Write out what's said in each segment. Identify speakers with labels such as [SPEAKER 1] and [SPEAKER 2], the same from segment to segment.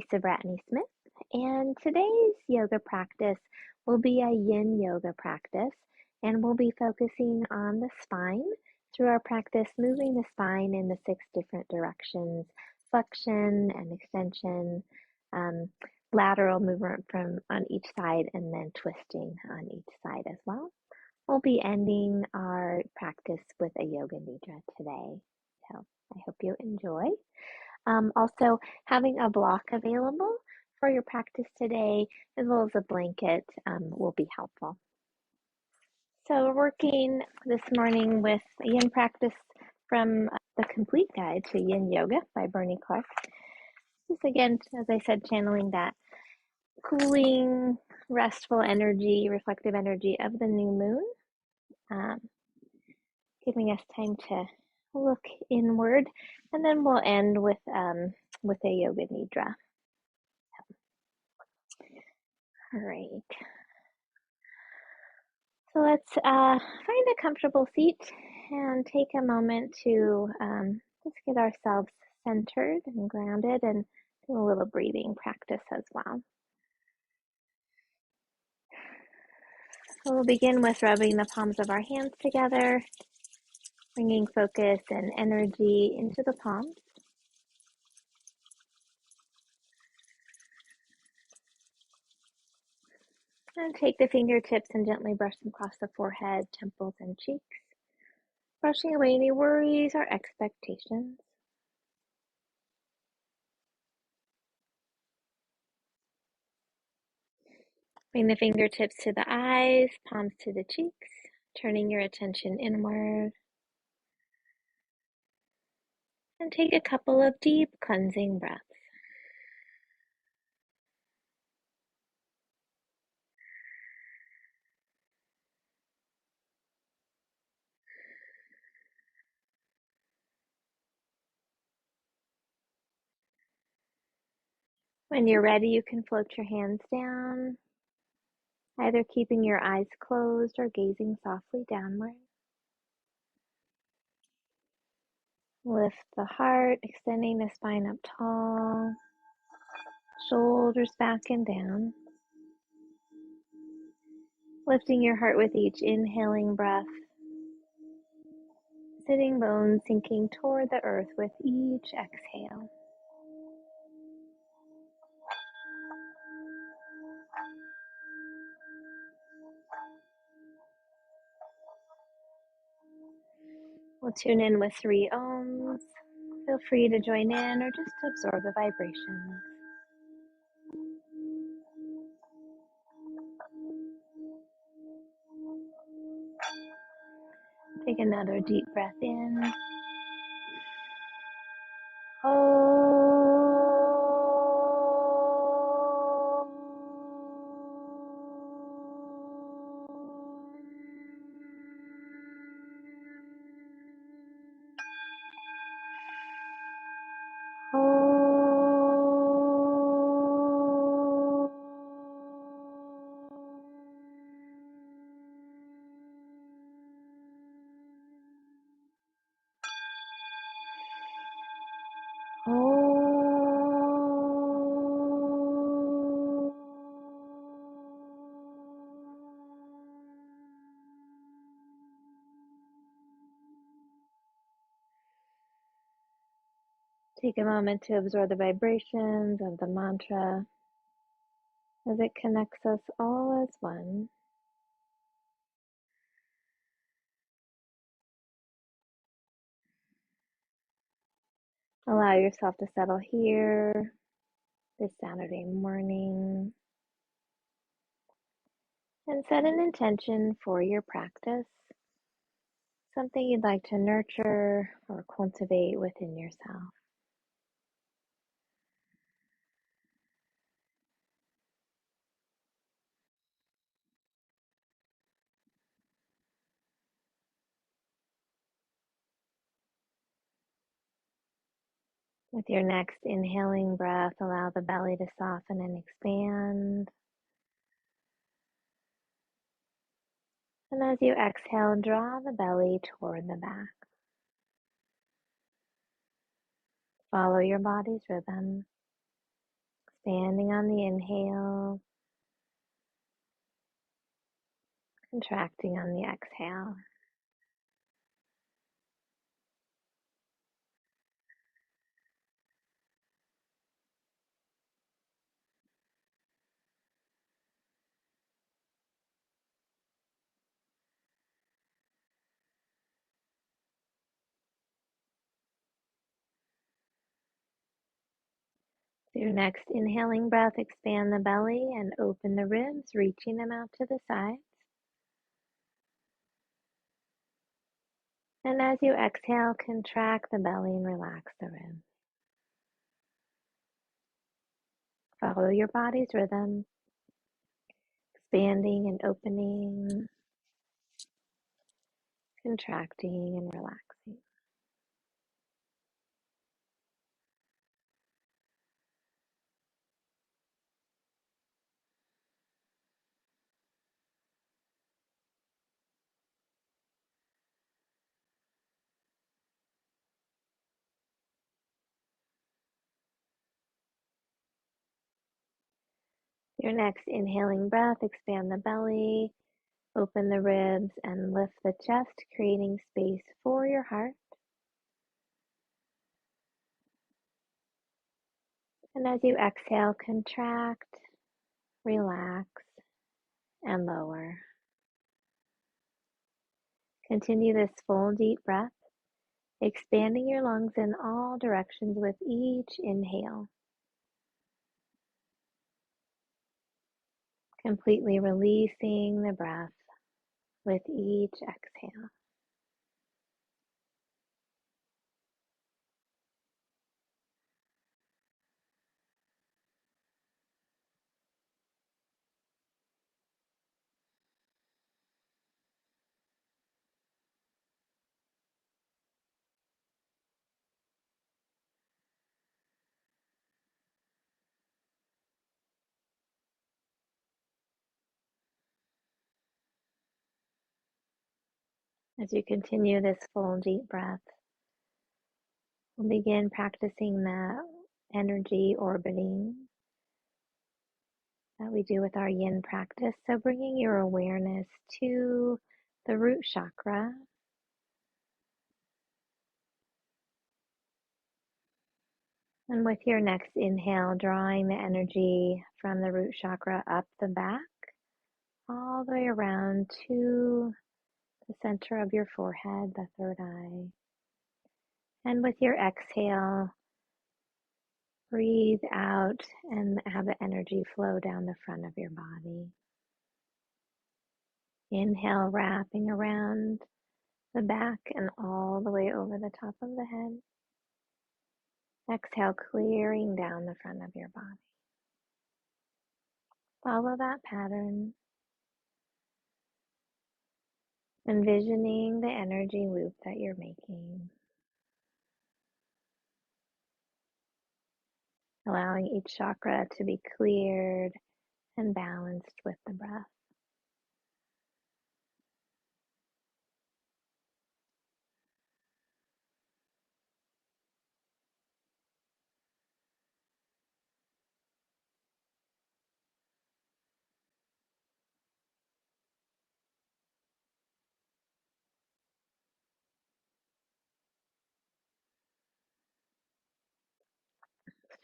[SPEAKER 1] Lisa Vratny-Smith, and today's yoga practice will be a Yin Yoga practice, and we'll be focusing on the spine through our practice, moving the spine in the 6 different directions: flexion and extension, lateral movement from on each side, and then twisting on each side as well. We'll be ending our practice with a yoga nidra today, so I hope you enjoy. Also, having a block available for your practice today, as well as a blanket, will be helpful. So we're working this morning with a Yin practice from the Complete Guide to Yin Yoga by Bernie Clark. Just again, as I said, channeling that cooling, restful energy, reflective energy of the new moon, giving us time to look inward, and then we'll end with a yoga nidra. All right. So let's find a comfortable seat and take a moment to just get ourselves centered and grounded, and do a little breathing practice as well. So we'll begin with rubbing the palms of our hands together, bringing focus and energy into the palms. And take the fingertips and gently brush them across the forehead, temples, and cheeks, brushing away any worries or expectations. Bring the fingertips to the eyes, palms to the cheeks, turning your attention inward. And take a couple of deep cleansing breaths. When you're ready, you can float your hands down, either keeping your eyes closed or gazing softly downward. Lift the heart, extending the spine up tall, shoulders back and down. Lifting your heart with each inhaling breath, sitting bones sinking toward the earth with each exhale. We'll tune in with 3 ohms. Feel free to join in or just absorb the vibrations. Take another deep breath in. Take a moment to absorb the vibrations of the mantra as it connects us all as one. Allow yourself to settle here this Saturday morning and set an intention for your practice, something you'd like to nurture or cultivate within yourself. With your next inhaling breath, allow the belly to soften and expand. And as you exhale, draw the belly toward the back. Follow your body's rhythm, Expanding on the inhale, contracting on the exhale. Through your next inhaling breath, expand the belly and open the ribs, reaching them out to the sides. And as you exhale, contract the belly and relax the ribs. Follow your body's rhythm, expanding and opening, contracting and relaxing. Your next inhaling breath, expand the belly, open the ribs, and lift the chest, creating space for your heart. And as you exhale, contract, relax, and lower. Continue this full deep breath, expanding your lungs in all directions with each inhale. Completely releasing the breath with each exhale. As you continue this full deep breath, we'll begin practicing that energy orbiting that we do with our yin practice. So bringing your awareness to the root chakra, and with your next inhale, drawing the energy from the root chakra up the back, all the way around to the center of your forehead, the third eye. And with your exhale, breathe out and have the energy flow down the front of your body. Inhale, wrapping around the back and all the way over the top of the head. Exhale, clearing down the front of your body. Follow that pattern, envisioning the energy loop that you're making, allowing each chakra to be cleared and balanced with the breath.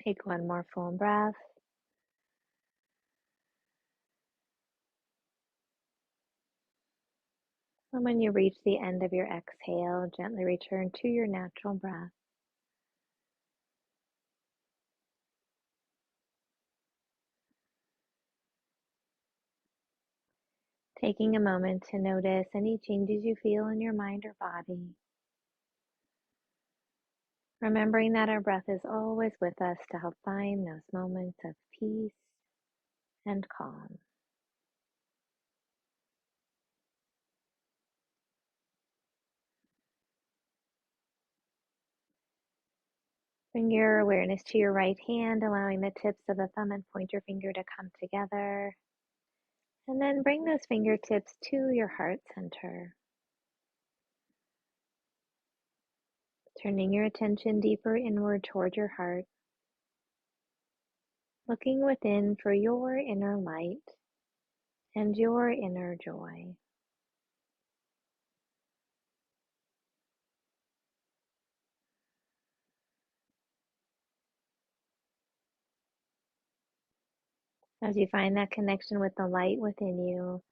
[SPEAKER 1] Take one more full breath. And when you reach the end of your exhale, gently return to your natural breath. Taking a moment to notice any changes you feel in your mind or body. Remembering that our breath is always with us to help find those moments of peace and calm. Bring your awareness to your right hand, allowing the tips of the thumb and pointer finger to come together. And then bring those fingertips to your heart center. Turning your attention deeper inward toward your heart. looking within for your inner light and your inner joy. As you find that connection with the light within you,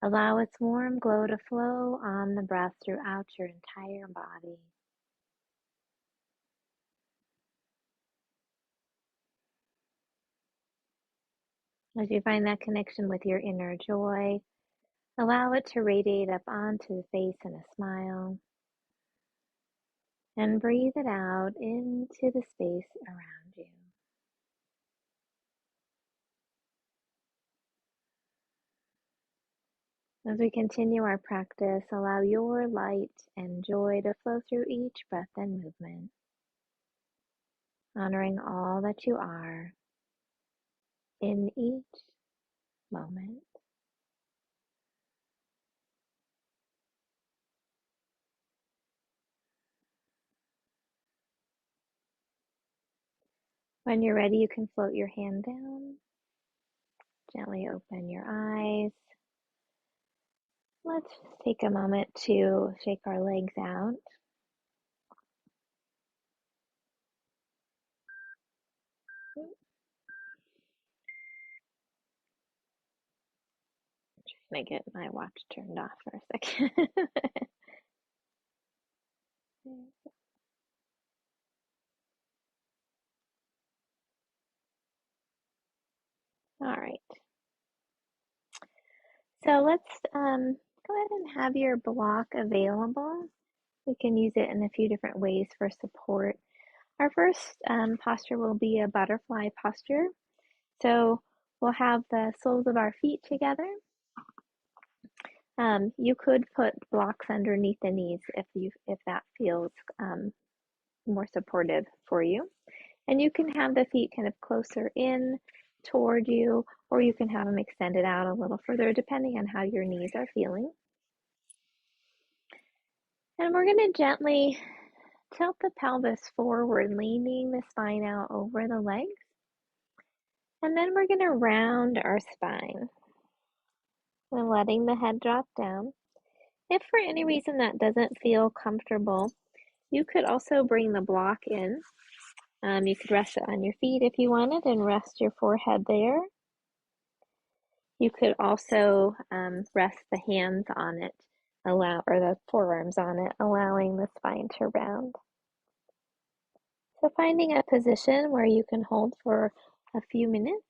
[SPEAKER 1] allow its warm glow to flow on the breath throughout your entire body. As you find that connection with your inner joy, allow it to radiate up onto the face in a smile. And breathe it out into the space around you. As we continue our practice, allow your light and joy to flow through each breath and movement, honoring all that you are in each moment. When you're ready, you can float your hand down, gently open your eyes. Let's just take a moment to shake our legs out. Trying to get my watch turned off for a second. All right. So let's go ahead and have your block available. We can use it in a few different ways for support. Our first posture will be a butterfly posture. So we'll have the soles of our feet together. You could put blocks underneath the knees if that feels more supportive for you. And you can have the feet kind of closer in toward you, or you can have them extended out a little further, depending on how your knees are feeling. And we're going to gently tilt the pelvis forward, leaning the spine out over the legs. And then we're going to round our spine and letting the head drop down. If for any reason that doesn't feel comfortable, you could also bring the block in. You could rest it on your feet if you wanted and rest your forehead there. You could also rest the hands on it, or the forearms on it, allowing the spine to round. So finding a position where you can hold for a few minutes.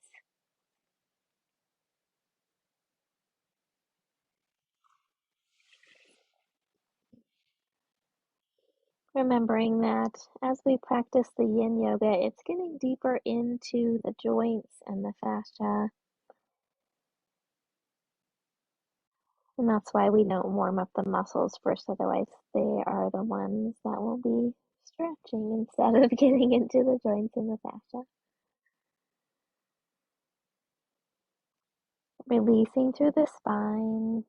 [SPEAKER 1] Remembering that as we practice the Yin Yoga, it's getting deeper into the joints and the fascia. And that's why we don't warm up the muscles first, otherwise they are the ones that will be stretching instead of getting into the joints and the fascia. Releasing through the spine.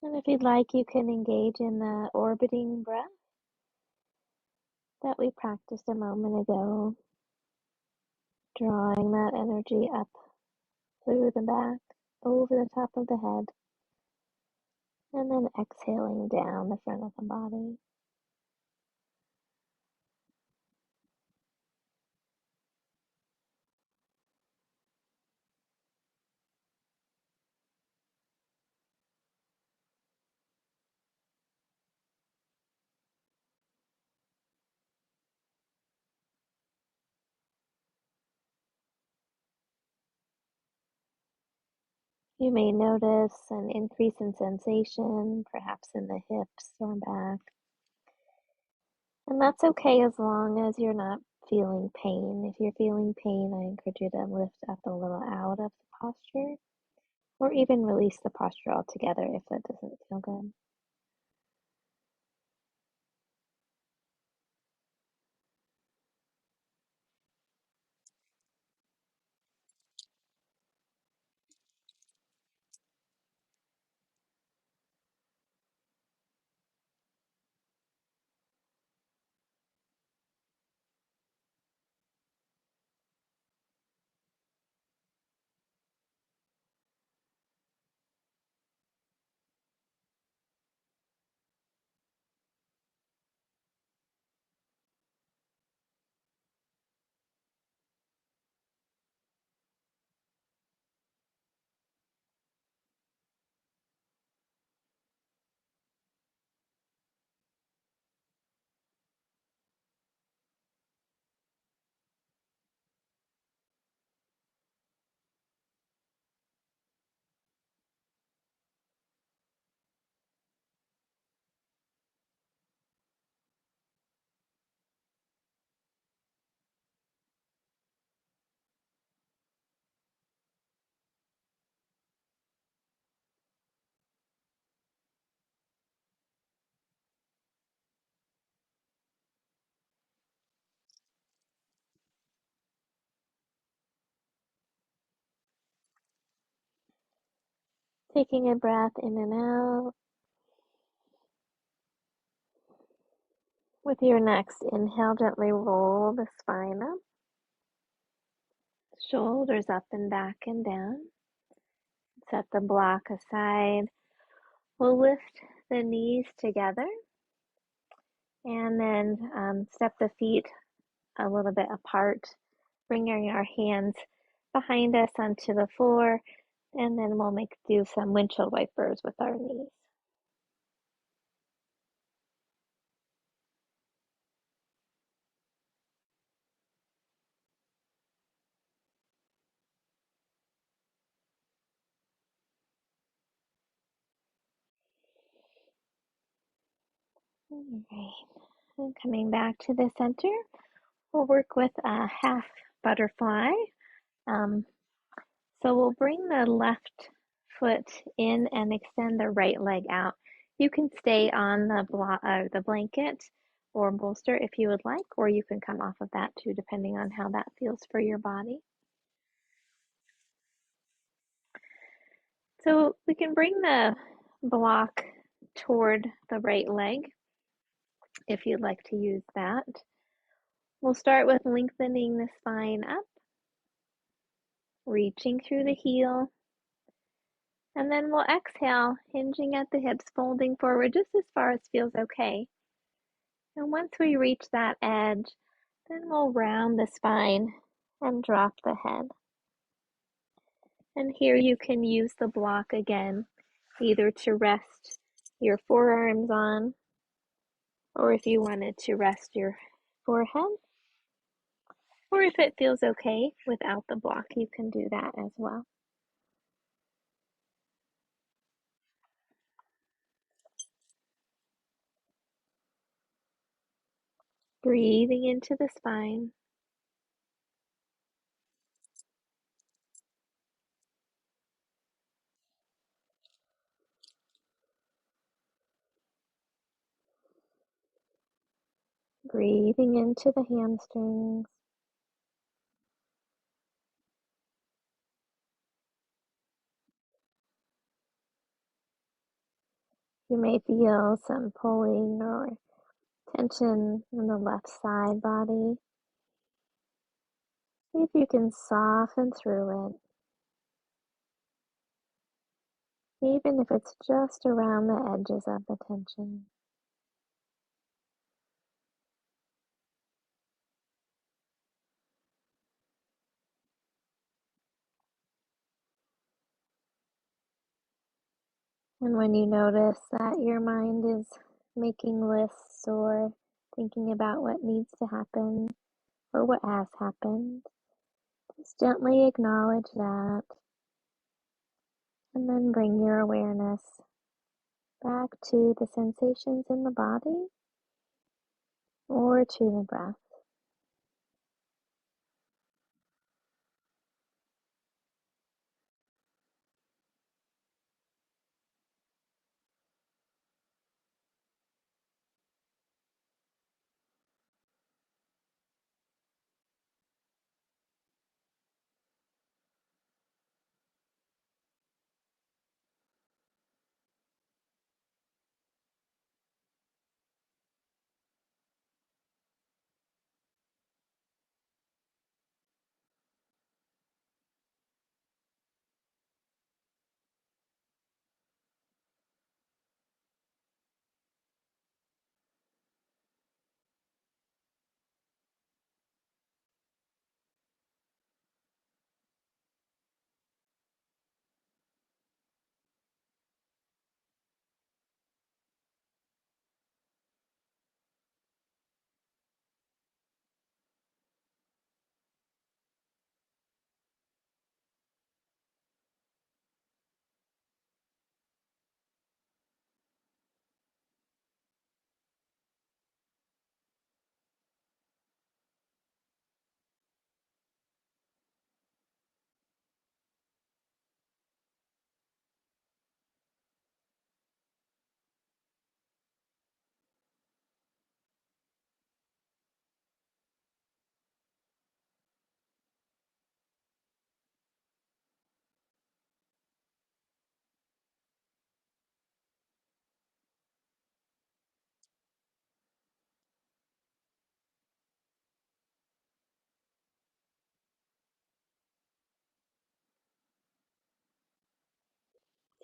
[SPEAKER 1] And if you'd like, you can engage in the orbiting breath that we practiced a moment ago, drawing that energy up through the back, over the top of the head, and then exhaling down the front of the body. You may notice an increase in sensation, perhaps in the hips or back. And that's okay as long as you're not feeling pain. If you're feeling pain, I encourage you to lift up a little out of the posture, or even release the posture altogether if that doesn't feel good. Taking a breath in and out. With your next inhale, gently roll the spine up, shoulders up and back and down. Set the block aside. We'll lift the knees together and then step the feet a little bit apart, bringing our hands behind us onto the floor, and then we'll do some windshield wipers with our knees. All right, and coming back to the center, we'll work with a half butterfly. Um, so we'll bring the left foot in and extend the right leg out. You can stay on the blanket or bolster if you would like, or you can come off of that too, depending on how that feels for your body. So we can bring the block toward the right leg if you'd like to use that. We'll start with lengthening the spine up, reaching through the heel, and then we'll exhale, hinging at the hips, folding forward just as far as feels okay. And once we reach that edge, then we'll round the spine and drop the head. And here you can use the block again, either to rest your forearms on, or if you wanted to rest your forehead, or if it feels okay without the block, you can do that as well. Breathing into the spine. Breathing into the hamstrings. You may feel some pulling or tension in the left side body. See if you can soften through it, even if it's just around the edges of the tension. And when you notice that your mind is making lists or thinking about what needs to happen or what has happened, just gently acknowledge that and then bring your awareness back to the sensations in the body or to the breath.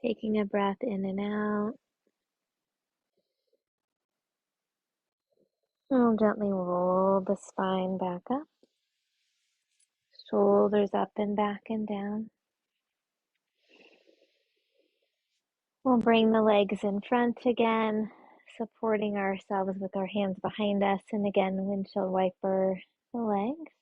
[SPEAKER 1] Taking a breath in and out. We'll gently roll the spine back up, shoulders up and back and down. We'll bring the legs in front again, supporting ourselves with our hands behind us, and again, windshield wiper the legs.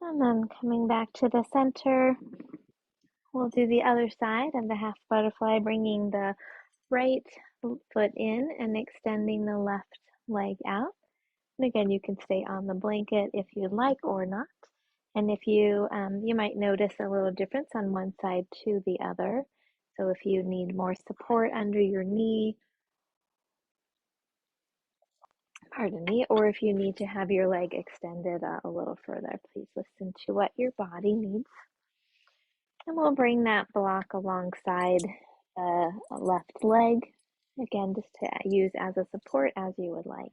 [SPEAKER 1] And then coming back to the center, we'll do the other side of the half butterfly, bringing the right foot in and extending the left leg out. And again, you can stay on the blanket if you'd like or not. And if you might notice a little difference on one side to the other. So if you need more support under your knee, pardon me, or if you need to have your leg extended a little further, please listen to what your body needs. And we'll bring that block alongside the left leg, again, just to use as a support as you would like.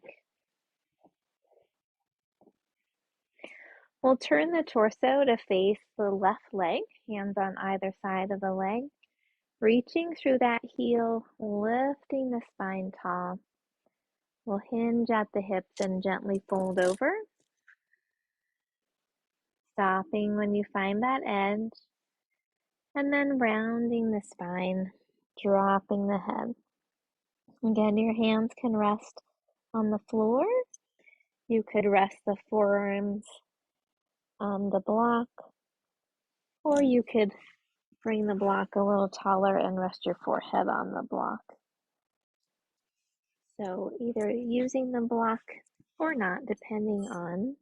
[SPEAKER 1] We'll turn the torso to face the left leg, hands on either side of the leg, reaching through that heel, lifting the spine tall. We'll hinge at the hips and gently fold over, stopping when you find that edge, and then rounding the spine, dropping the head. Again, your hands can rest on the floor. You could rest the forearms on the block, or you could bring the block a little taller and rest your forehead on the block. So either using the block or not, depending on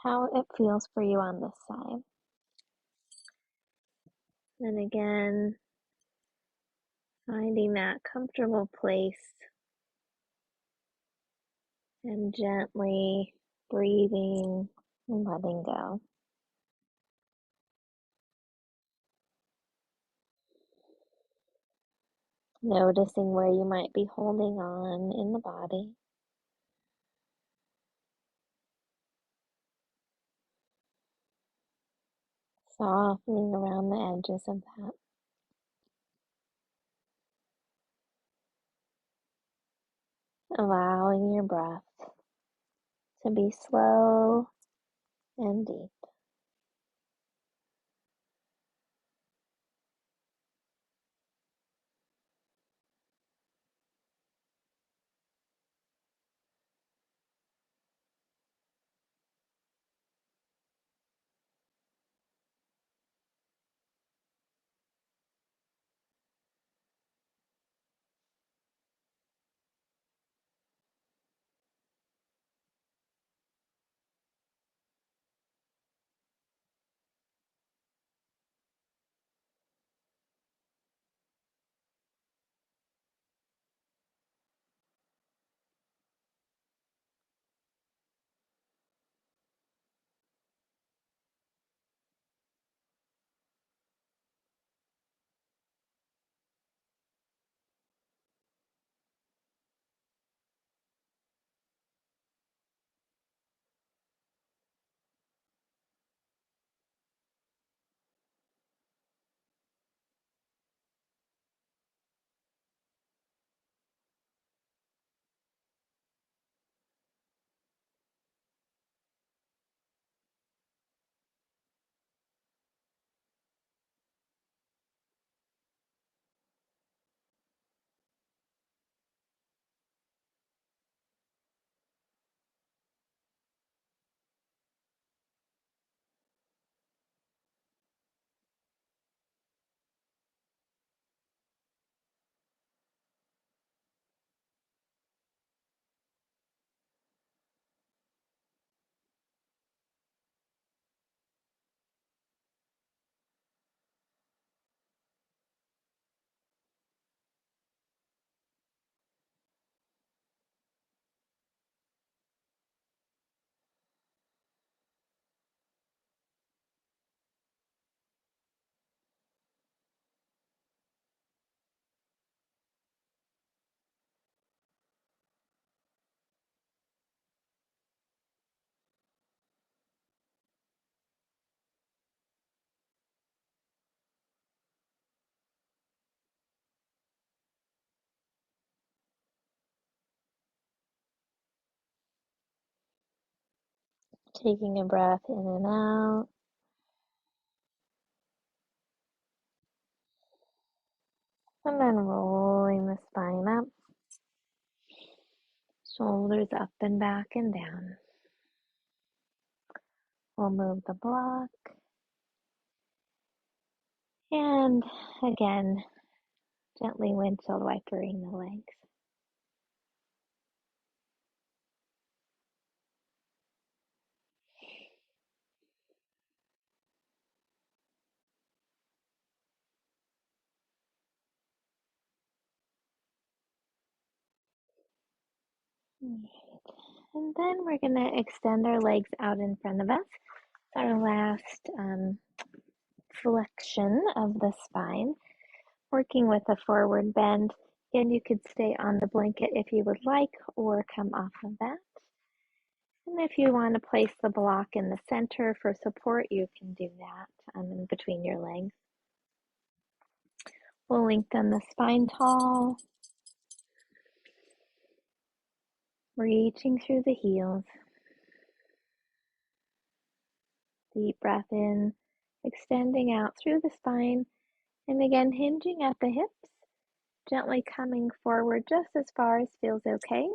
[SPEAKER 1] how it feels for you on this side. And again, finding that comfortable place and gently breathing and letting go. Noticing where you might be holding on in the body. Softening around the edges of that. Allowing your breath to be slow and deep. Taking a breath in and out. And then rolling the spine up. Shoulders up and back and down. We'll move the block. And again, gently windshield wipering the legs. Right. And then we're going to extend our legs out in front of us. Our last flexion of the spine, working with a forward bend. And you could stay on the blanket if you would like, or come off of that. And if you want to place the block in the center for support, you can do that in between your legs. We'll lengthen the spine tall, reaching through the heels. Deep breath in, extending out through the spine, and again hinging at the hips, gently coming forward just as far as feels okay.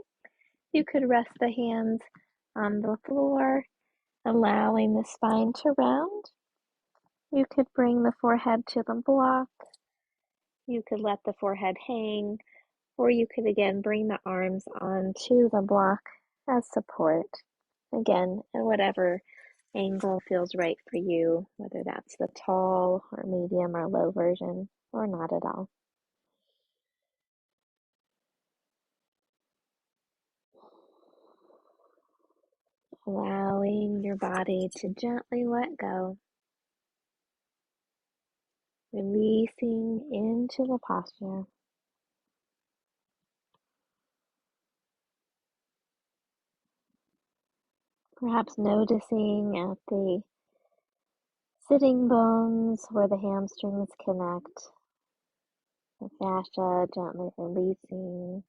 [SPEAKER 1] You could rest the hands on the floor, allowing the spine to round. You could bring the forehead to the block. You could let the forehead hang, or you could again bring the arms onto the block as support. Again, at whatever angle feels right for you, whether that's the tall or medium or low version, or not at all. Allowing your body to gently let go, releasing into the posture. Perhaps noticing at the sitting bones where the hamstrings connect, the fascia gently releasing.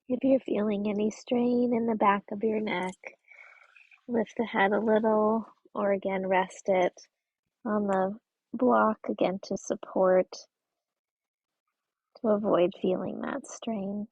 [SPEAKER 1] If you're feeling any strain in the back of your neck, lift the head a little, or again, rest it on the block again to support, to avoid feeling that strain.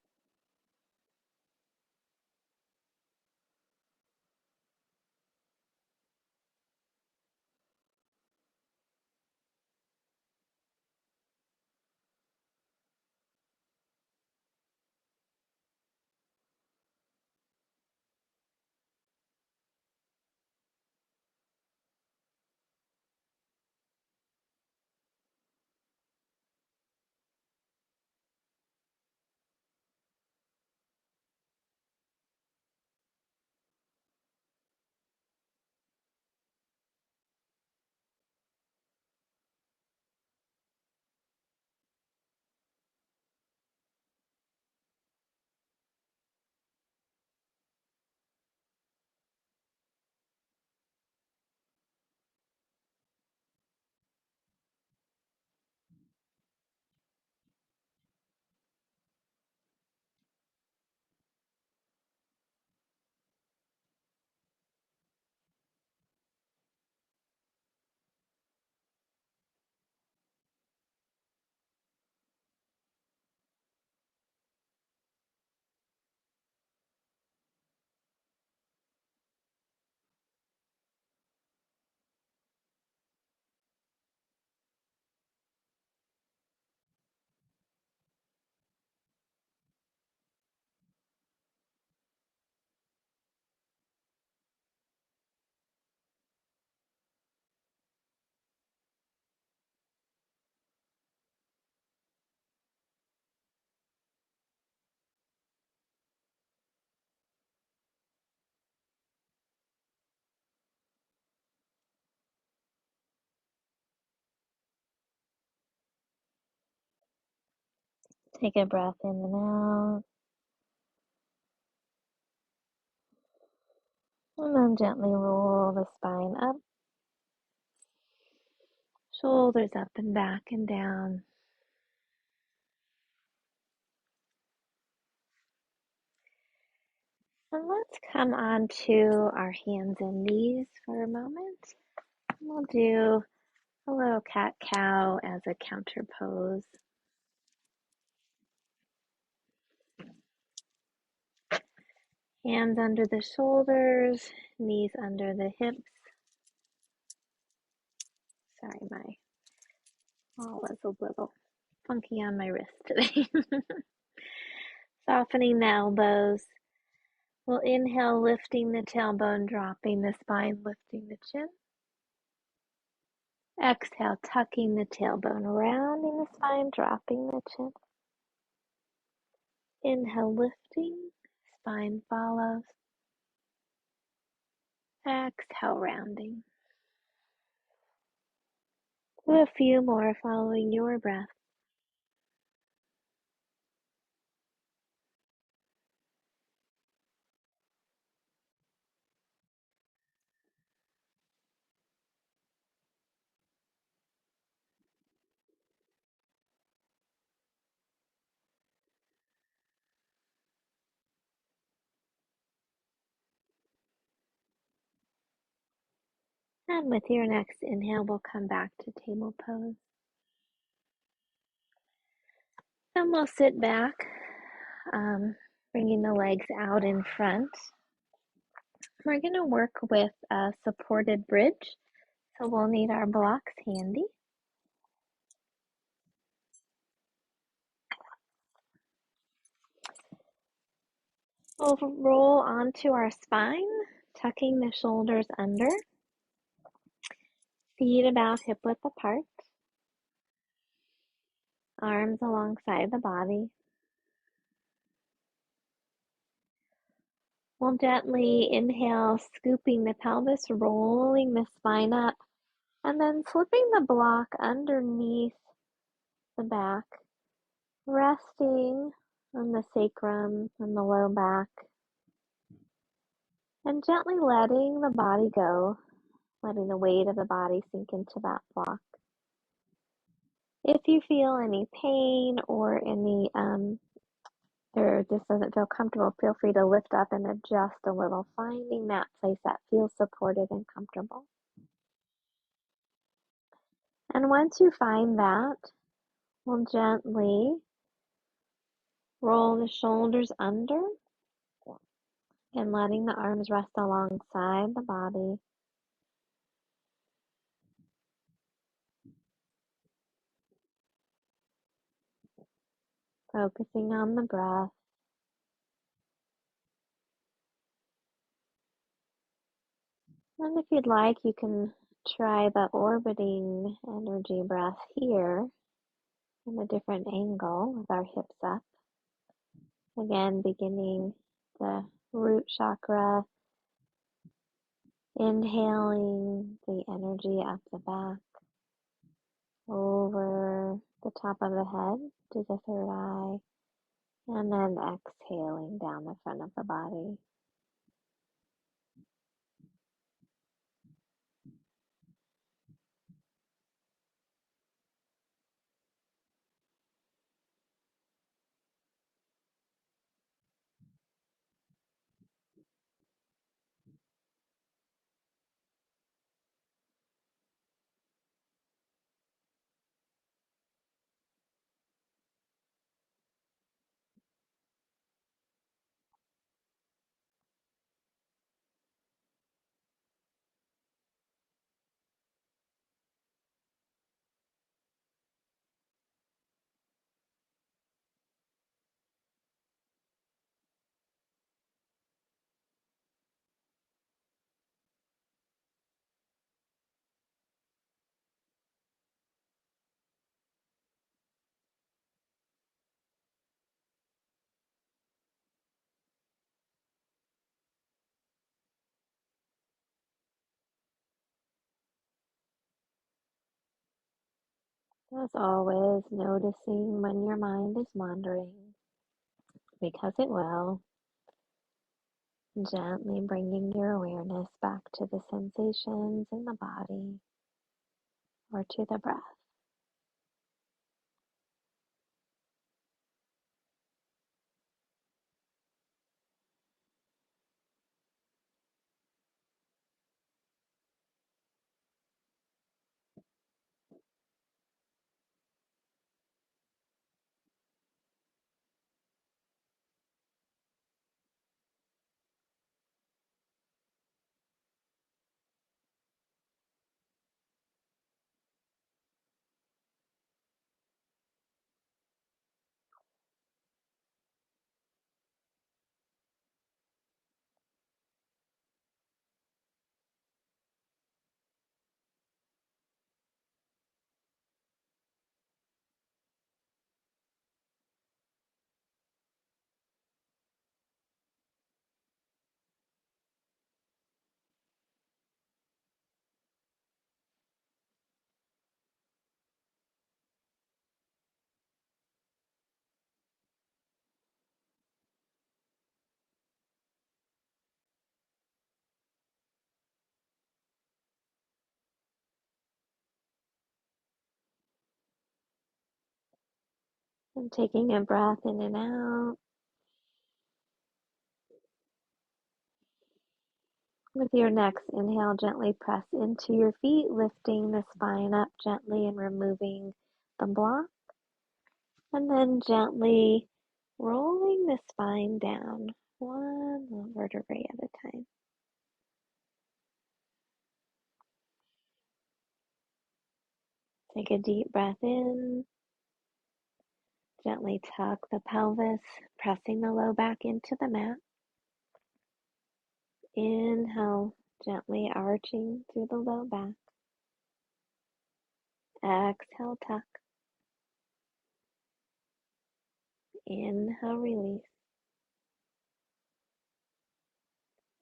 [SPEAKER 1] Take a breath in and out. And then gently roll the spine up. Shoulders up and back and down. And let's come on to our hands and knees for a moment. We'll do a little cat-cow as a counter pose. Hands under the shoulders, knees under the hips. Sorry, my ball was a little funky on my wrist today. Softening the elbows. We'll inhale, lifting the tailbone, dropping the spine, lifting the chin. Exhale, tucking the tailbone, rounding the spine, dropping the chin. Inhale, lifting, spine follows. Exhale, rounding. Do a few more following your breath. And with your next inhale, we'll come back to table pose. Then we'll sit back, bringing the legs out in front. We're going to work with a supported bridge, so we'll need our blocks handy. We'll roll onto our spine, tucking the shoulders under, feet about hip width apart, arms alongside the body. We'll gently inhale, scooping the pelvis, rolling the spine up, and then slipping the block underneath the back, resting on the sacrum and the low back, and gently letting the body go, letting the weight of the body sink into that block. If you feel any pain or or this doesn't feel comfortable, feel free to lift up and adjust a little, finding that place that feels supported and comfortable. And once you find that, we'll gently roll the shoulders under and letting the arms rest alongside the body. Focusing on the breath. And if you'd like, you can try the orbiting energy breath here from a different angle with our hips up. Again, beginning the root chakra, inhaling the energy up the back, over the top of the head to the third eye, and then exhaling down the front of the body. As always, noticing when your mind is wandering, because it will, gently bringing your awareness back to the sensations in the body or to the breath. And taking a breath in and out. With your next inhale, gently press into your feet, lifting the spine up gently and removing the block. And then gently rolling the spine down, one vertebrae at a time. Take a deep breath in. Gently tuck the pelvis, pressing the low back into the mat. Inhale, gently arching through the low back. Exhale, tuck. Inhale, release.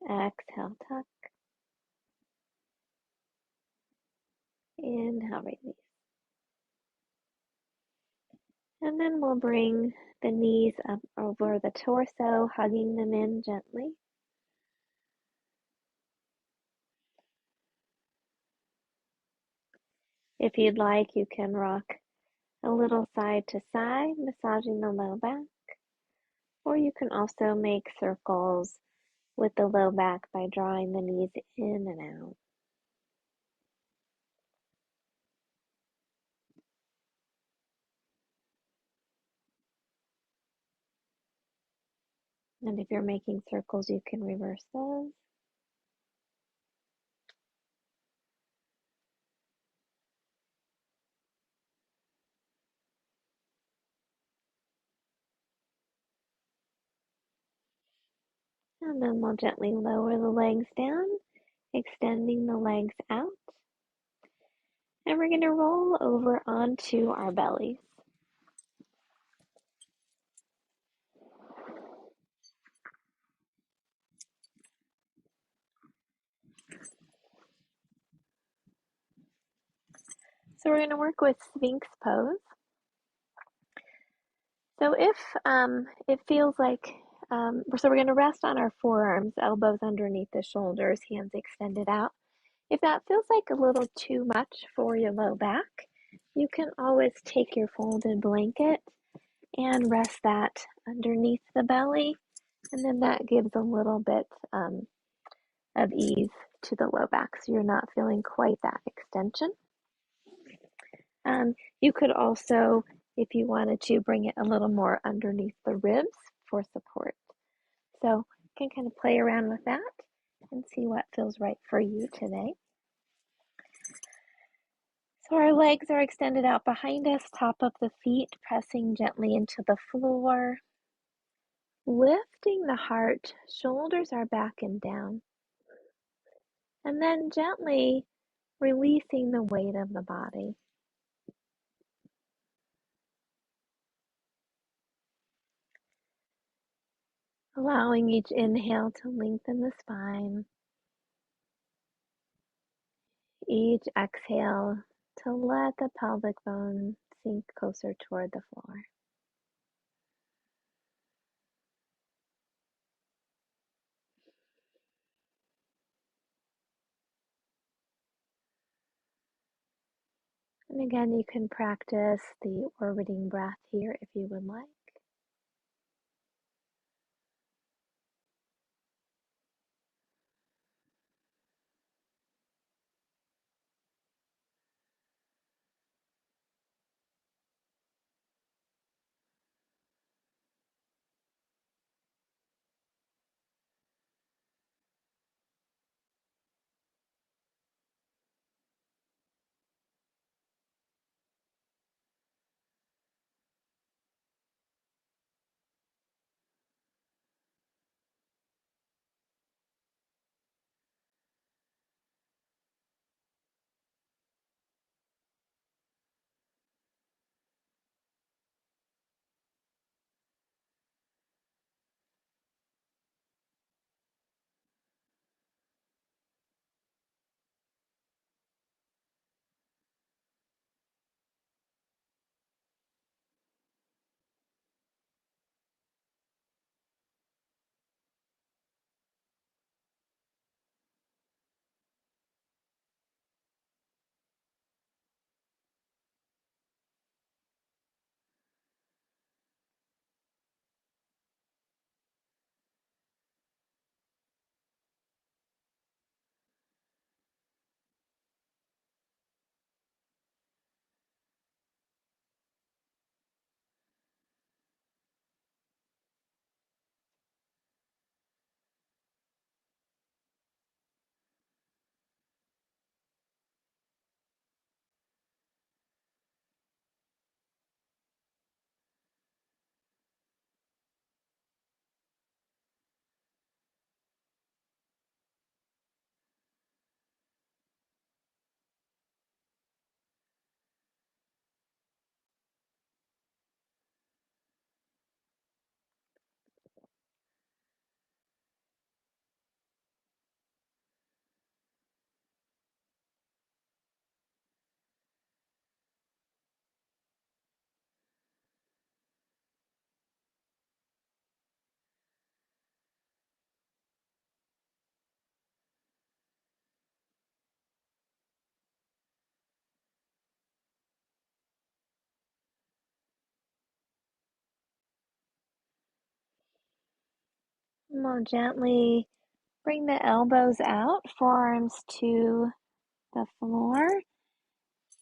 [SPEAKER 1] Exhale, tuck. Inhale, release. And then we'll bring the knees up over the torso, hugging them in gently. If you'd like, you can rock a little side to side, massaging the low back. Or you can also make circles with the low back by drawing the knees in and out. And if you're making circles, you can reverse those. And then we'll gently lower the legs down, extending the legs out. And we're going to roll over onto our bellies. So we're going to work with Sphinx pose. So if it feels like, so we're going to rest on our forearms, elbows underneath the shoulders, hands extended out. If that feels like a little too much for your low back, you can always take your folded blanket and rest that underneath the belly, and then that gives a little bit of ease to the low back, so you're not feeling quite that extension. You could also, if you wanted to, bring it a little more underneath the ribs for support. So you can kind of play around with that and see what feels right for you today. So our legs are extended out behind us, top of the feet, pressing gently into the floor. Lifting the heart, shoulders are back and down. And then gently releasing the weight of the body. Allowing each inhale to lengthen the spine. Each exhale to let the pelvic bone sink closer toward the floor. And again, you can practice the orbiting breath here if you would like. And we'll gently bring the elbows out, forearms to the floor,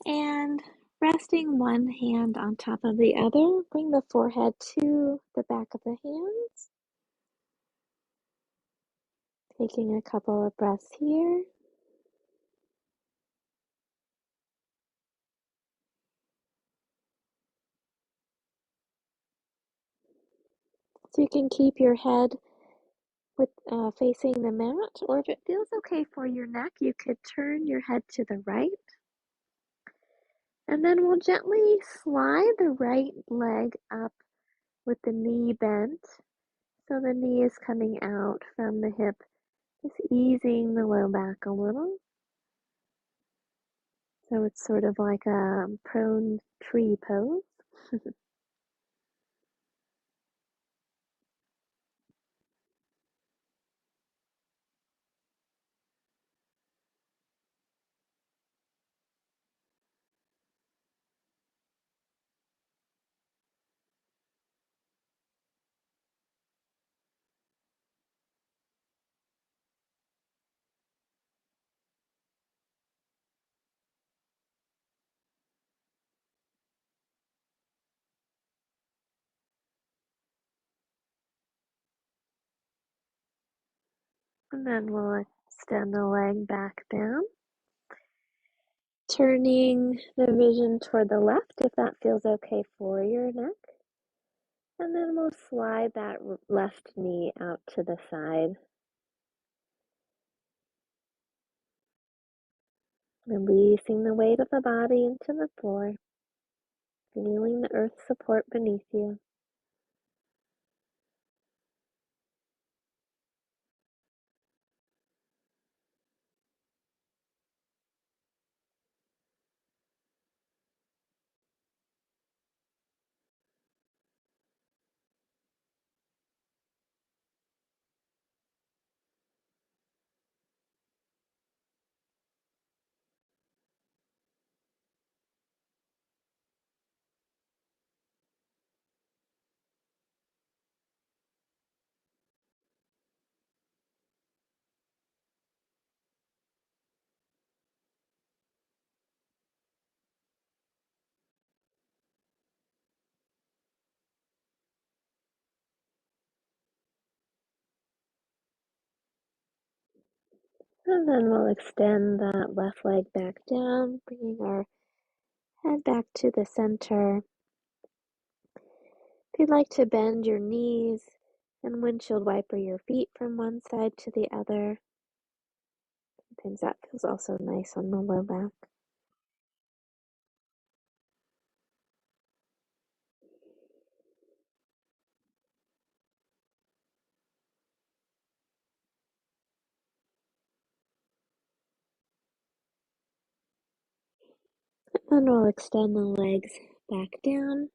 [SPEAKER 1] and resting one hand on top of the other, bring the forehead to the back of the hands. Taking a couple of breaths here. So you can keep your head with facing the mat, or if it feels okay for your neck, you could turn your head to the right. And then we'll gently slide the right leg up with the knee bent. So the knee is coming out from the hip, just easing the low back a little. So it's sort of like a prone tree pose. And then we'll extend the leg back down, turning the vision toward the left if that feels okay for your neck. And then we'll slide that left knee out to the side, releasing the weight of the body into the floor, feeling the earth support beneath you. And then we'll extend that left leg back down, bringing our head back to the center. If you'd like to bend your knees and windshield wiper your feet from one side to the other, sometimes that feels also nice on the low back. And we'll extend the legs back down.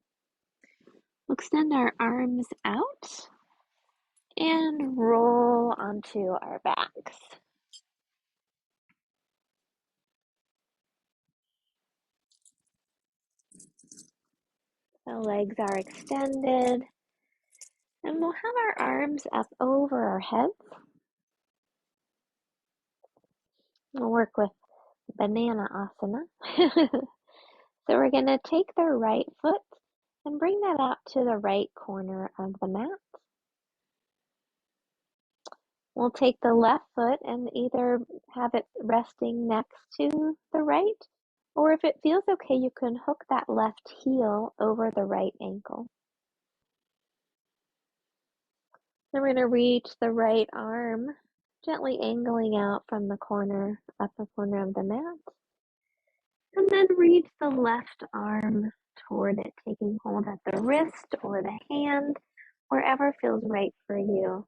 [SPEAKER 1] We'll extend our arms out and roll onto our backs. The legs are extended, and we'll have our arms up over our heads. We'll work with banana asana. So we're going to take the right foot and bring that out to the right corner of the mat. We'll take the left foot and either have it resting next to the right, or if it feels okay, you can hook that left heel over the right ankle. Then we're going to reach the right arm, gently angling out from the upper corner of the mat. And then reach the left arm toward it, taking hold at the wrist or the hand, wherever feels right for you.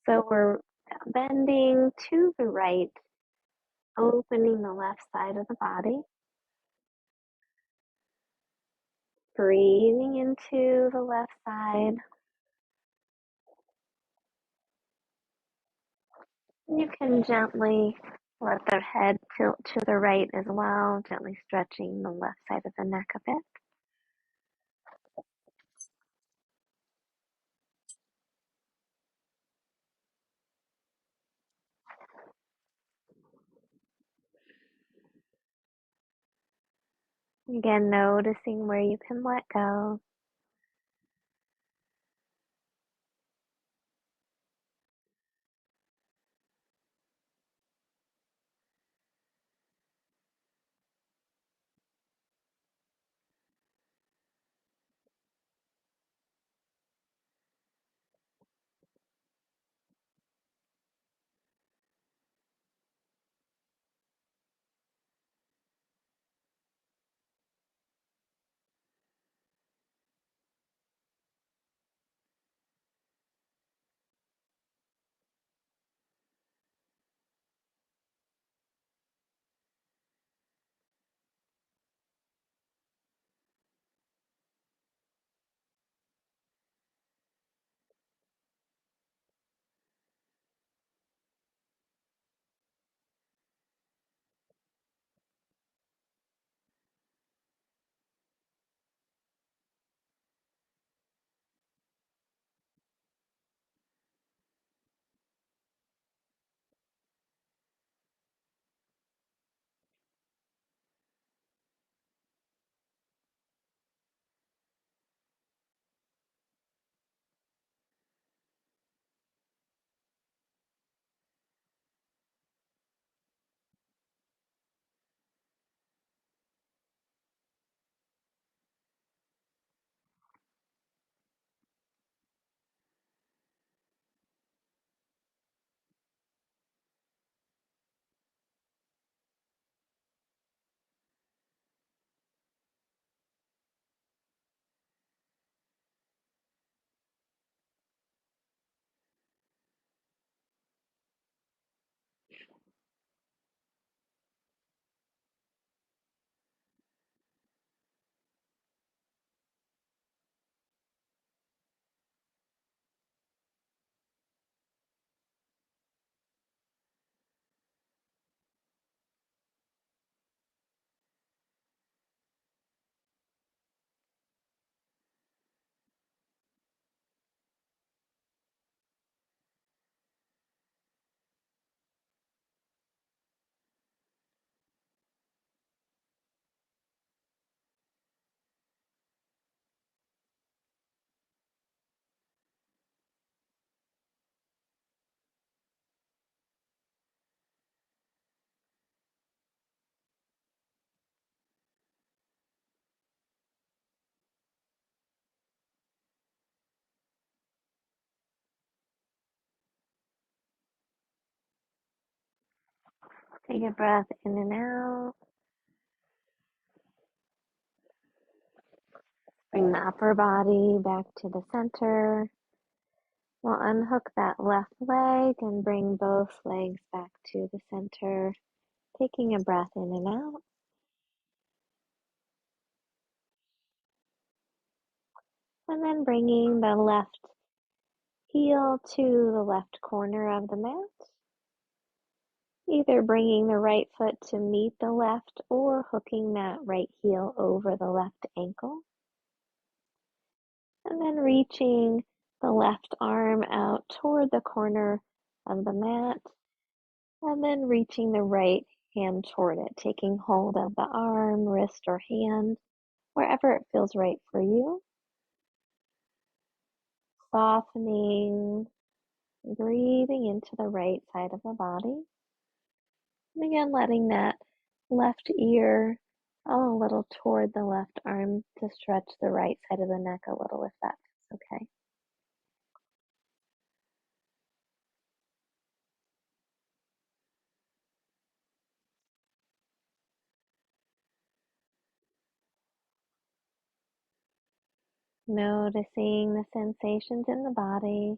[SPEAKER 1] So we're bending to the right, opening the left side of the body. Breathing into the left side. You can gently let the head tilt to the right as well, gently stretching the left side of the neck a bit. Again, noticing where you can let go. Take a breath in and out. Bring the upper body back to the center. We'll unhook that left leg and bring both legs back to the center. Taking a breath in and out. And then bringing the left heel to the left corner of the mat. Either bringing the right foot to meet the left or hooking that right heel over the left ankle. And then reaching the left arm out toward the corner of the mat. And then reaching the right hand toward it, taking hold of the arm, wrist, or hand, wherever it feels right for you. Softening, breathing into the right side of the body. And again, letting that left ear a little toward the left arm to stretch the right side of the neck a little if that feels okay. Noticing the sensations in the body.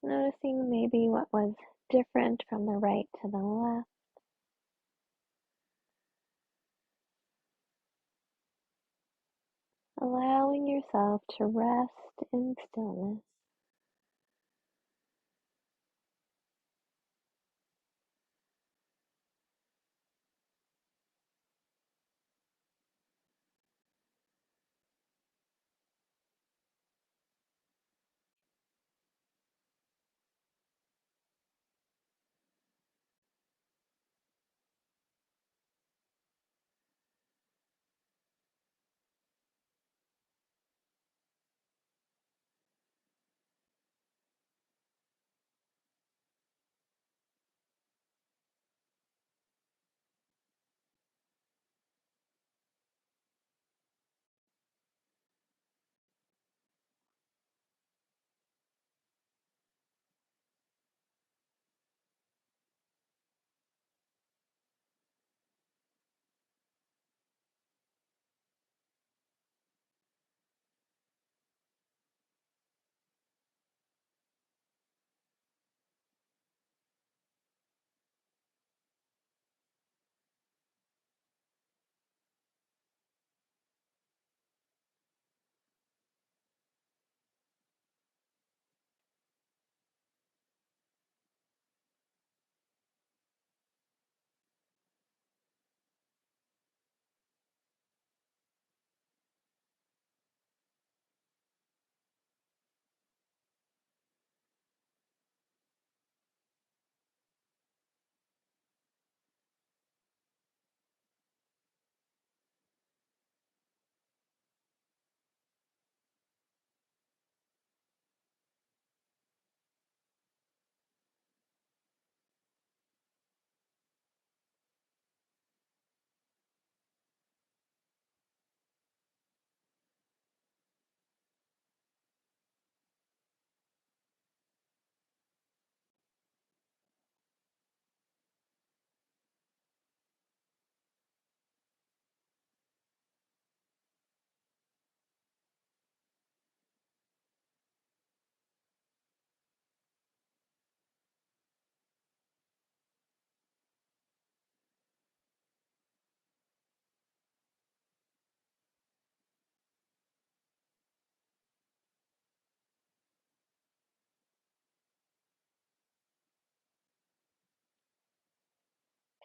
[SPEAKER 1] Noticing maybe what was different from the right to the left. Allowing yourself to rest in stillness.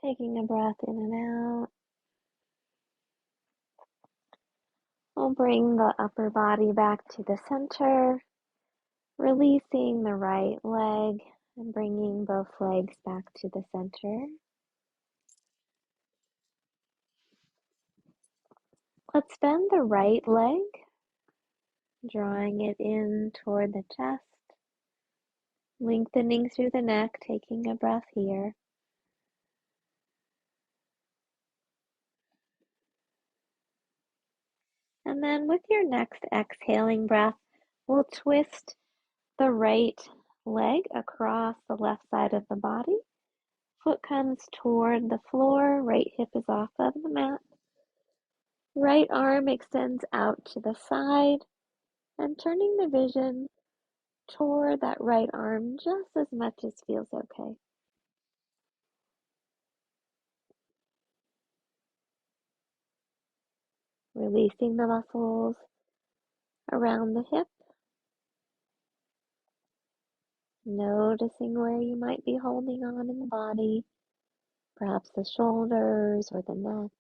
[SPEAKER 1] Taking a breath in and out. We'll bring the upper body back to the center, releasing the right leg and bringing both legs back to the center. Let's bend the right leg, drawing it in toward the chest, lengthening through the neck, taking a breath here. And then with your next exhaling breath, we'll twist the right leg across the left side of the body. Foot comes toward the floor, right hip is off of the mat. Right arm extends out to the side and turning the vision toward that right arm just as much as feels okay. Releasing the muscles around the hip. Noticing where you might be holding on in the body, perhaps the shoulders or the neck.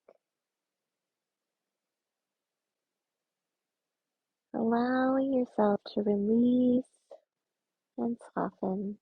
[SPEAKER 1] Allowing yourself to release and soften.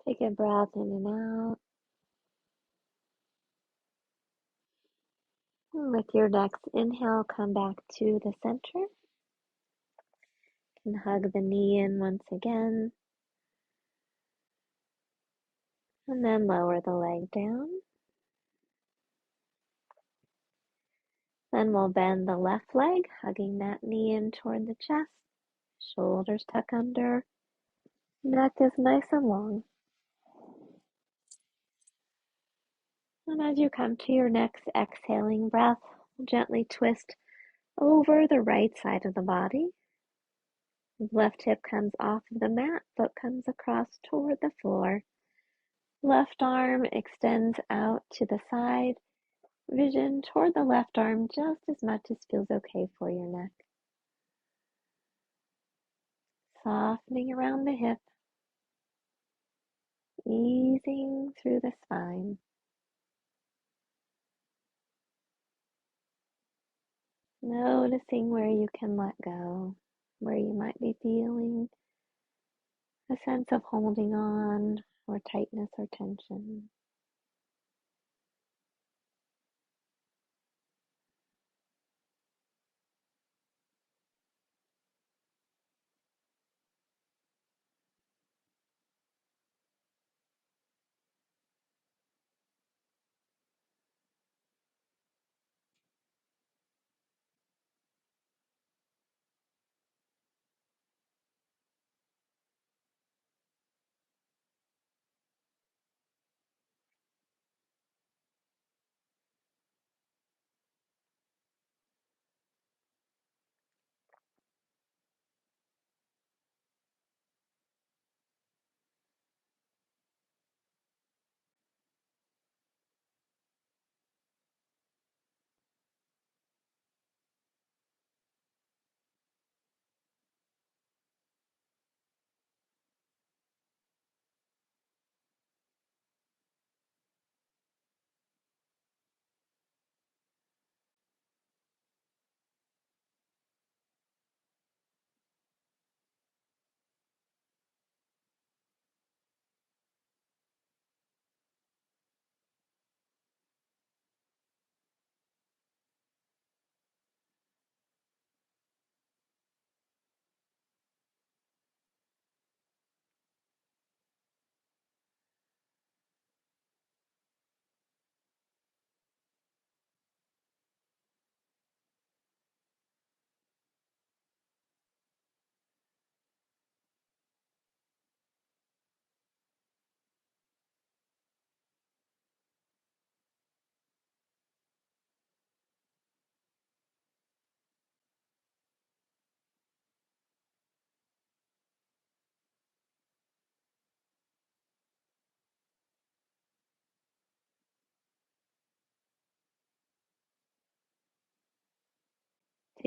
[SPEAKER 1] Take a breath in and out. And with your next inhale, come back to the center and hug the knee in once again. And then lower the leg down. Then we'll bend the left leg, hugging that knee in toward the chest. Shoulders tuck under. Neck is nice and long. And as you come to your next exhaling breath, gently twist over the right side of the body. Left hip comes off of the mat, foot comes across toward the floor. Left arm extends out to the side. Vision toward the left arm just as much as feels okay for your neck. Softening around the hip. Easing through the spine. Noticing where you can let go, where you might be feeling a sense of holding on or tightness or tension.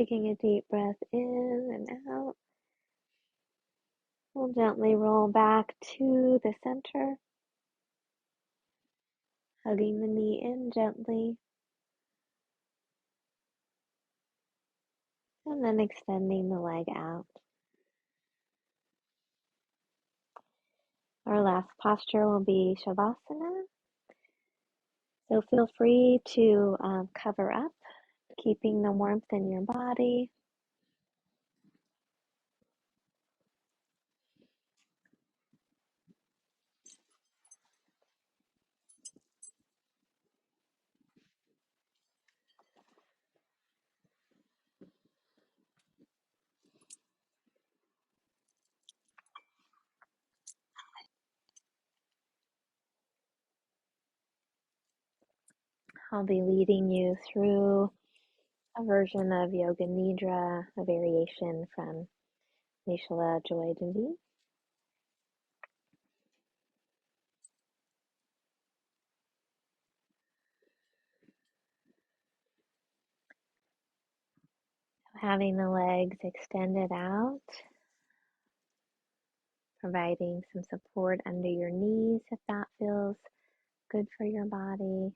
[SPEAKER 1] Taking a deep breath in and out. We'll gently roll back to the center, hugging the knee in gently, and then extending the leg out. Our last posture will be Shavasana. So feel free to cover up, keeping the warmth in your body. I'll be leading you through a version of Yoga Nidra, a variation from Nishala Joy Devi. Having the legs extended out, providing some support under your knees if that feels good for your body.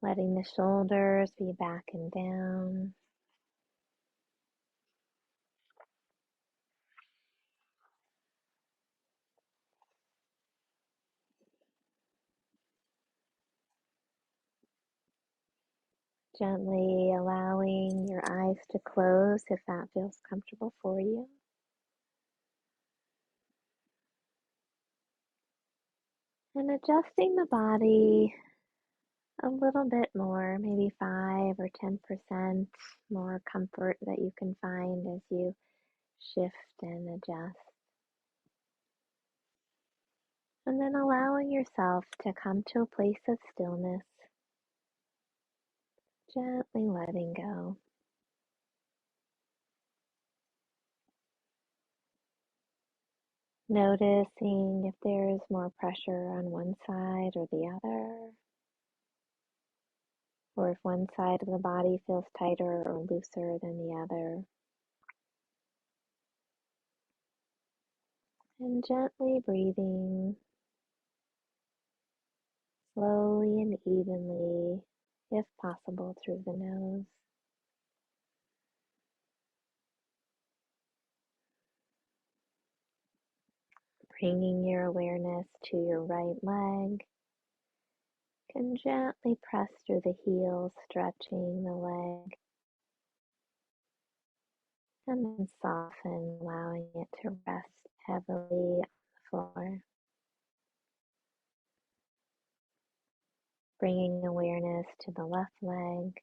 [SPEAKER 1] Letting the shoulders be back and down. Gently allowing your eyes to close if that feels comfortable for you. And adjusting the body a little bit more, maybe 5 or 10% more comfort that you can find as you shift and adjust. And then allowing yourself to come to a place of stillness, gently letting go. Noticing if there is more pressure on one side or the other, or if one side of the body feels tighter or looser than the other. And gently breathing, slowly and evenly, if possible, through the nose. Bringing your awareness to your right leg. Can gently press through the heels, stretching the leg. And then soften, allowing it to rest heavily on the floor. Bringing awareness to the left leg.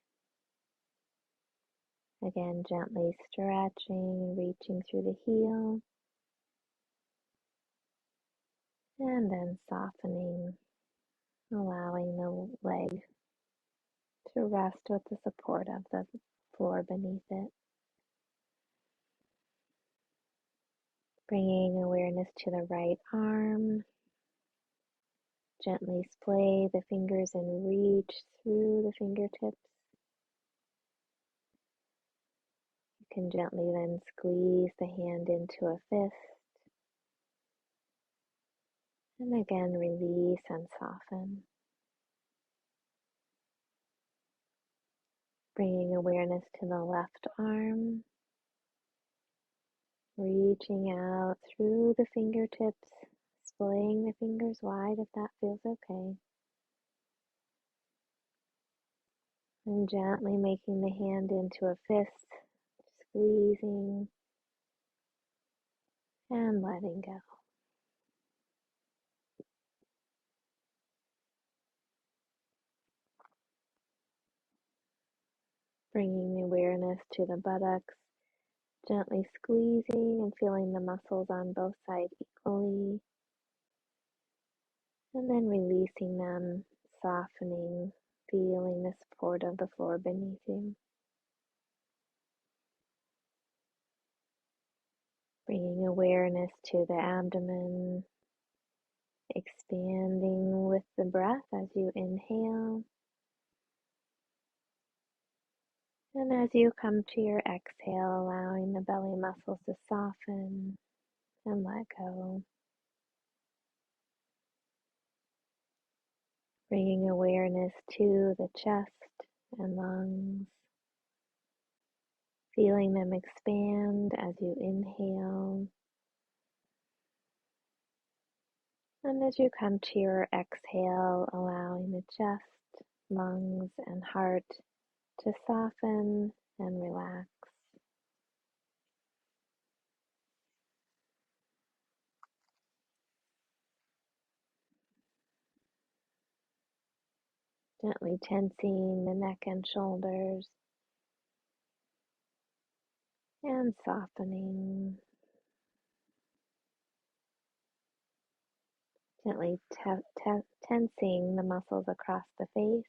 [SPEAKER 1] Again, gently stretching, reaching through the heel. And then softening, allowing the leg to rest with the support of the floor beneath it. Bringing awareness to the right arm. Gently splay the fingers and reach through the fingertips. You can gently then squeeze the hand into a fist. And again, release and soften. Bringing awareness to the left arm. Reaching out through the fingertips, splaying the fingers wide if that feels okay. And gently making the hand into a fist, squeezing and letting go. Bringing the awareness to the buttocks, gently squeezing and feeling the muscles on both sides equally. And then releasing them, softening, feeling the support of the floor beneath you. Bringing awareness to the abdomen, expanding with the breath as you inhale, And as you come to your exhale, allowing the belly muscles to soften and let go, bringing awareness to the chest and lungs, feeling them expand as you inhale. And as you come to your exhale, allowing the chest, lungs, and heart to soften and relax. Gently tensing the neck and shoulders and softening. Gently tensing the muscles across the face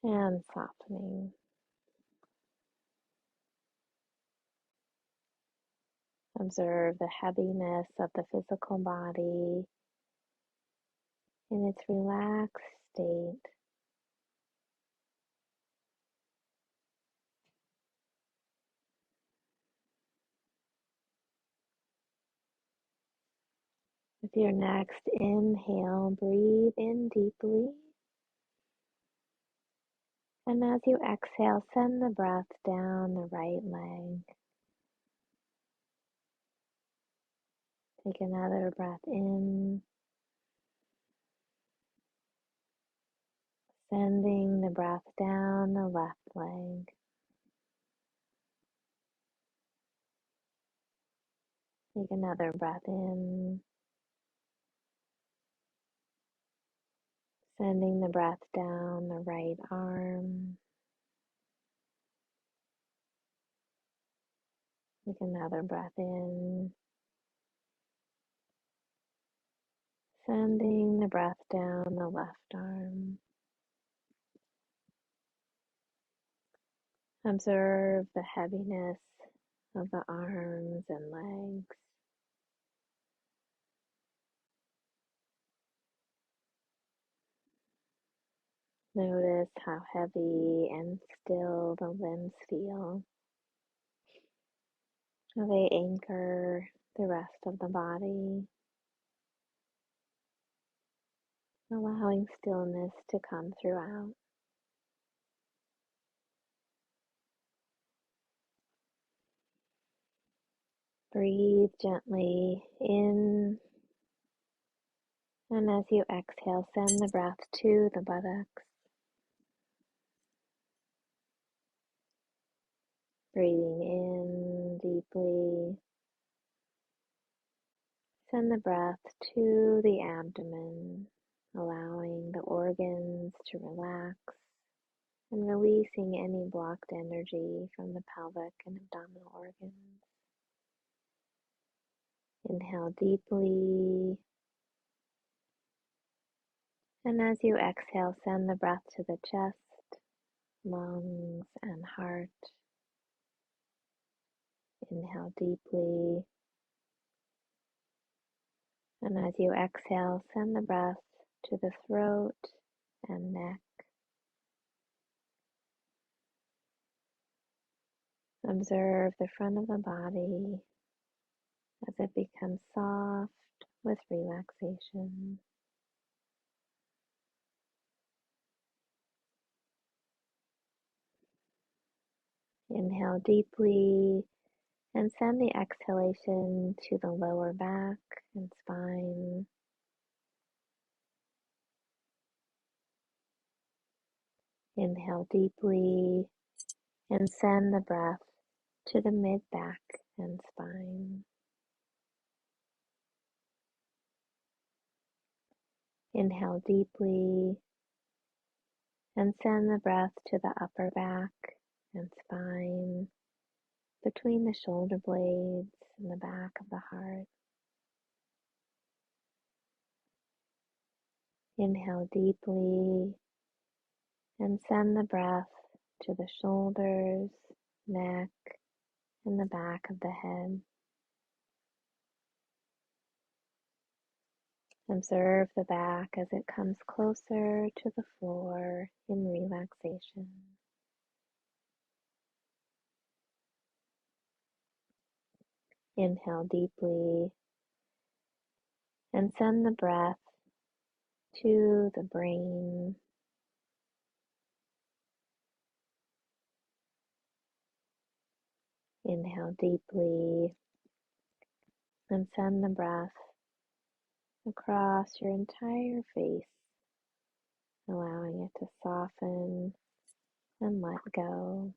[SPEAKER 1] and softening. Observe the heaviness of the physical body in its relaxed state. With your next inhale, breathe in deeply. And as you exhale, send the breath down the right leg. Take another breath in, sending the breath down the left leg. Take another breath in, sending the breath down the right arm. Take another breath in, sending the breath down the left arm. Observe the heaviness of the arms and legs. Notice how heavy and still the limbs feel. How they anchor the rest of the body, allowing stillness to come throughout. Breathe gently in, and as you exhale, send the breath to the buttocks. Breathing in deeply, send the breath to the abdomen, allowing the organs to relax and releasing any blocked energy from the pelvic and abdominal organs. Inhale deeply, and as you exhale, send the breath to the chest, lungs, and heart. Inhale deeply, and as you exhale, send the breath to the throat and neck. Observe the front of the body as it becomes soft with relaxation. Inhale deeply and send the exhalation to the lower back and spine. Inhale deeply and send the breath to the mid-back and spine. Inhale deeply and send the breath to the upper back and spine, between the shoulder blades and the back of the heart. Inhale deeply and send the breath to the shoulders, neck, and the back of the head. Observe the back as it comes closer to the floor in relaxation. Inhale deeply and send the breath to the brain. Inhale deeply and send the breath across your entire face, allowing it to soften and let go.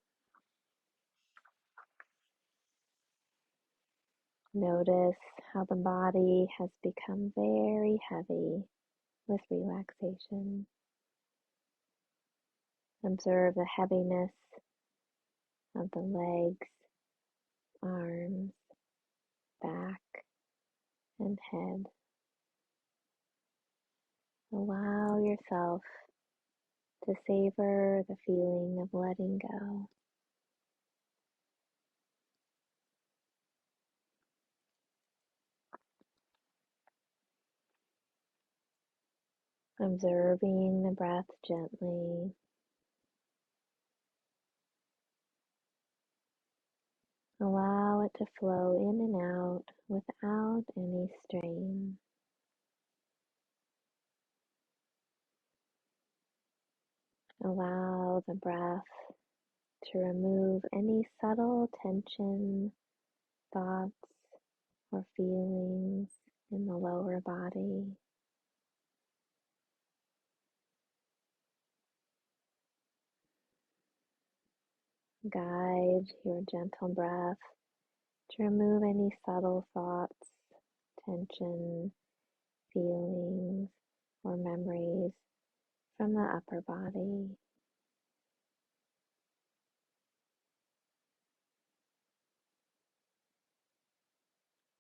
[SPEAKER 1] Notice how the body has become very heavy with relaxation. Observe the heaviness of the legs, arms, back, and head. Allow yourself to savor the feeling of letting go. Observing the breath gently. Allow it to flow in and out without any strain. Allow the breath to remove any subtle tension, thoughts, or feelings in the lower body. Guide your gentle breath to remove any subtle thoughts, tension, feelings, or memories from the upper body.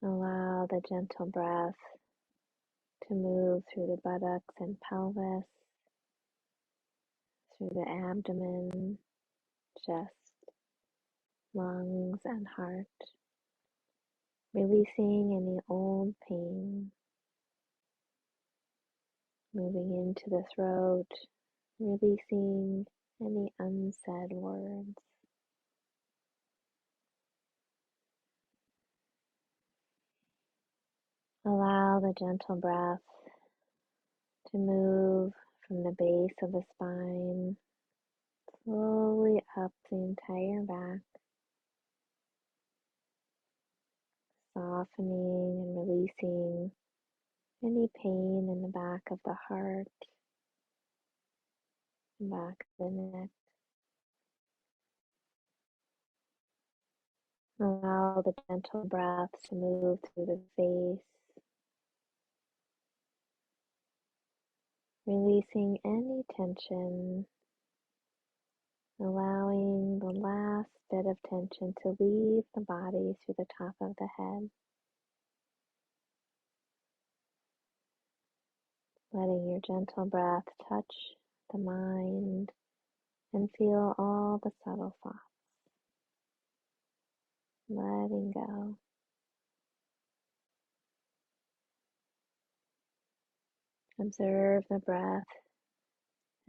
[SPEAKER 1] Allow the gentle breath to move through the buttocks and pelvis, through the abdomen, chest, lungs, and heart, releasing any old pain, moving into the throat, releasing any unsaid words. Allow the gentle breath to move from the base of the spine, slowly up the entire back, softening and releasing any pain in the back of the heart, back of the neck. Allow the gentle breath to move through the face, releasing any tension, allowing the last bit of tension to leave the body through the top of the head. Letting your gentle breath touch the mind and feel all the subtle thoughts. Letting go. Observe the breath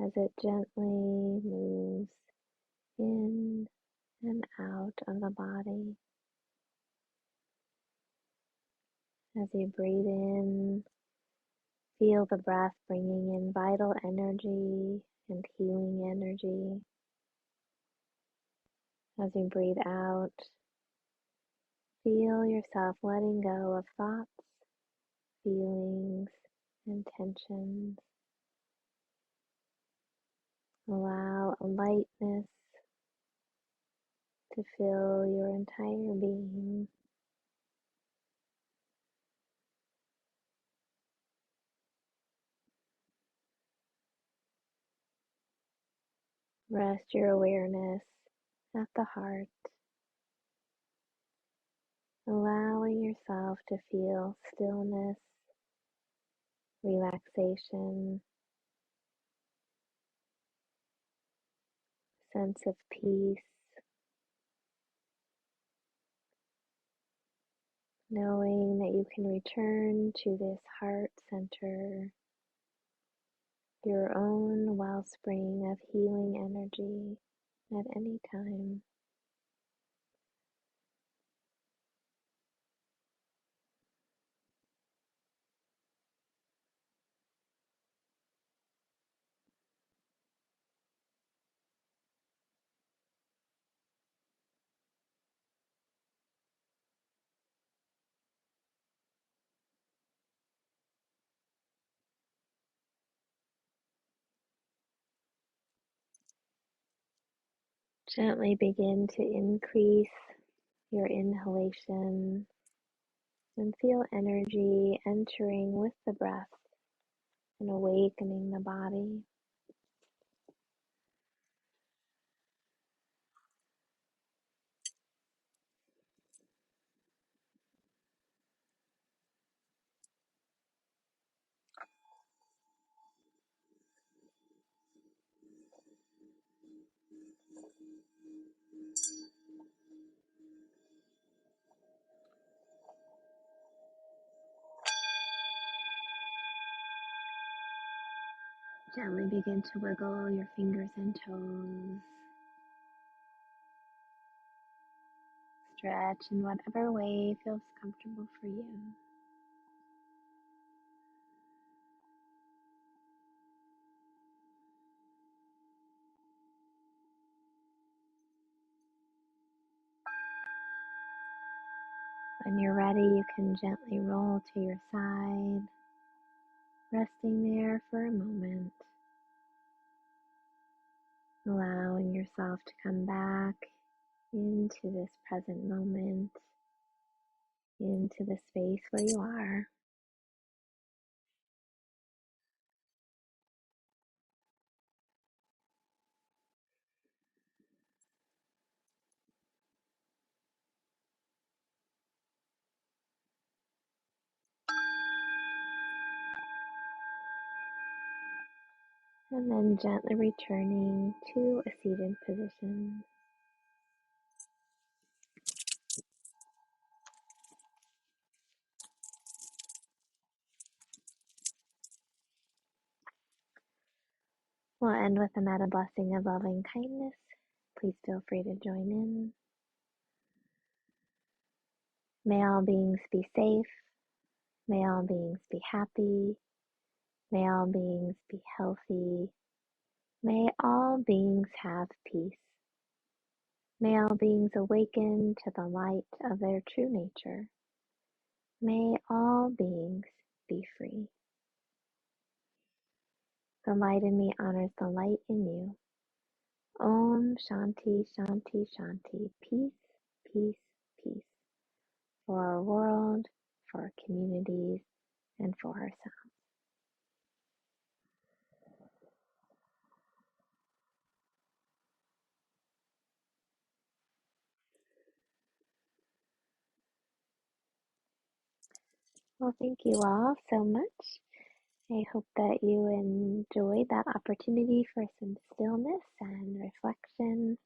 [SPEAKER 1] as it gently moves in and out of the body. As you breathe in, feel the breath bringing in vital energy and healing energy. As you breathe out, feel yourself letting go of thoughts, feelings, and tensions. Allow a lightness to fill your entire being. Rest your awareness at the heart, allowing yourself to feel stillness, relaxation, sense of peace, knowing that you can return to this heart center, your own wellspring of healing energy at any time. Gently begin to increase your inhalation and feel energy entering with the breath and awakening the body. Gently begin to wiggle your fingers and toes. Stretch in whatever way feels comfortable for you. When you're ready, you can gently roll to your side, resting there for a moment, allowing yourself to come back into this present moment, into the space where you are. And then gently returning to a seated position. We'll end with a metta blessing of loving kindness. Please feel free to join in. May all beings be safe. May all beings be happy. May all beings be healthy. May all beings have peace. May all beings awaken to the light of their true nature. May all beings be free. The light in me honors the light in you. Om Shanti Shanti Shanti. Peace, peace, peace. For our world, for our communities, and for ourselves. Well, thank you all so much. I hope that you enjoyed that opportunity for some stillness and reflection.